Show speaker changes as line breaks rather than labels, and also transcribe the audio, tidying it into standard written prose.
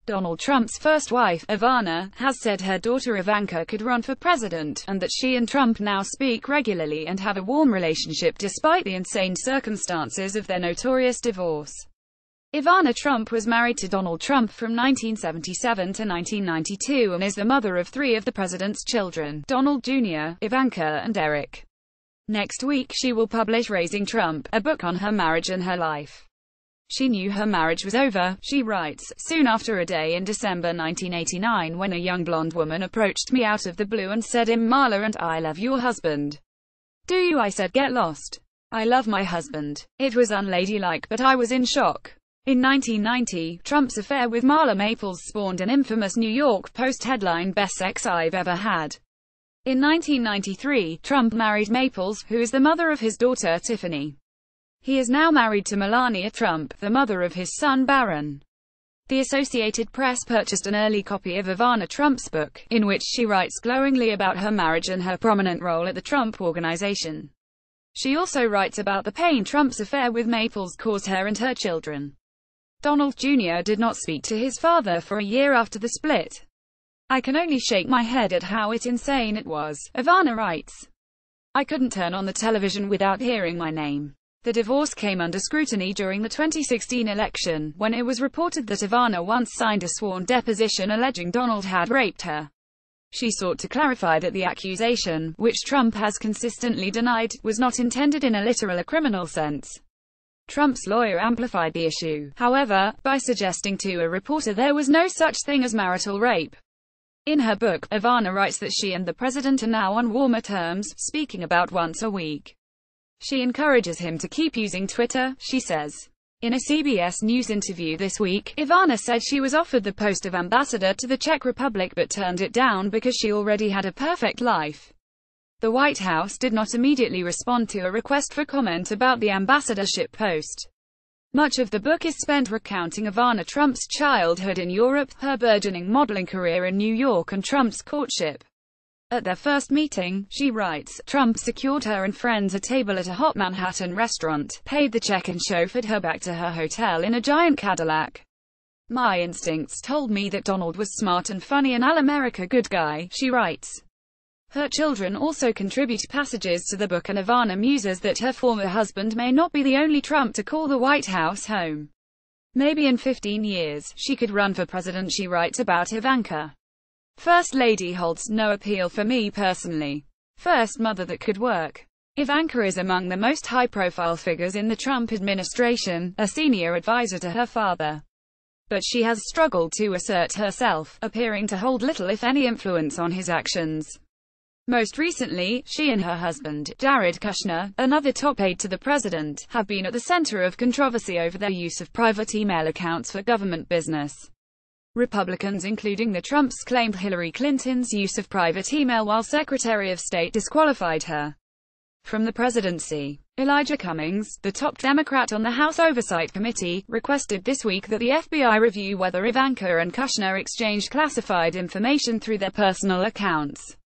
Donald Trump's first wife, Ivana, has said her daughter Ivanka could run for president, and that she and Trump now speak regularly and have a warm relationship despite the insane circumstances of their notorious divorce. Ivana Trump was married to Donald Trump from 1977 to 1992 and is the mother of three of the president's children, Donald Jr., Ivanka, and Eric. Next week she will publish Raising Trump, a book on her marriage and her life. She knew her marriage was over, she writes, soon after a day in December 1989 when a young blonde woman approached me out of the blue and said, Marla, and I love your husband. Do you? I said, get lost. I love my husband. It was unladylike, but I was in shock. In 1990, Trump's affair with Marla Maples spawned an infamous New York Post headline, Best Sex I've Ever Had. In 1993, Trump married Maples, who is the mother of his daughter Tiffany. He is now married to Melania Trump, the mother of his son Barron. The Associated Press purchased an early copy of Ivana Trump's book, in which she writes glowingly about her marriage and her prominent role at the Trump Organization. She also writes about the pain Trump's affair with Maples caused her and her children. Donald Jr. did not speak to his father for a year after the split. I can only shake my head at how insane it was, Ivana writes. I couldn't turn on the television without hearing my name. The divorce came under scrutiny during the 2016 election, when it was reported that Ivana once signed a sworn deposition alleging Donald had raped her. She sought to clarify that the accusation, which Trump has consistently denied, was not intended in a literal or criminal sense. Trump's lawyer amplified the issue, however, by suggesting to a reporter there was no such thing as marital rape. In her book, Ivana writes that she and the president are now on warmer terms, speaking about once a week. She encourages him to keep using Twitter, she says. In a CBS News interview this week, Ivana said she was offered the post of ambassador to the Czech Republic but turned it down because she already had a perfect life. The White House did not immediately respond to a request for comment about the ambassadorship post. Much of the book is spent recounting Ivana Trump's childhood in Europe, her burgeoning modeling career in New York and Trump's courtship. At their first meeting, she writes, Trump secured her and friends a table at a hot Manhattan restaurant, paid the check and chauffeured her back to her hotel in a giant Cadillac. My instincts told me that Donald was smart and funny and all-America good guy, she writes. Her children also contribute passages to the book and Ivana muses that her former husband may not be the only Trump to call the White House home. Maybe in 15 years, she could run for president, she writes about Ivanka. First Lady holds no appeal for me personally. First mother that could work. Ivanka is among the most high-profile figures in the Trump administration, a senior advisor to her father. But she has struggled to assert herself, appearing to hold little if any influence on his actions. Most recently, she and her husband, Jared Kushner, another top aide to the president, have been at the center of controversy over their use of private email accounts for government business. Republicans, including the Trumps, claimed Hillary Clinton's use of private email while Secretary of State disqualified her from the presidency. Elijah Cummings, the top Democrat on the House Oversight Committee, requested this week that the FBI review whether Ivanka and Kushner exchanged classified information through their personal accounts.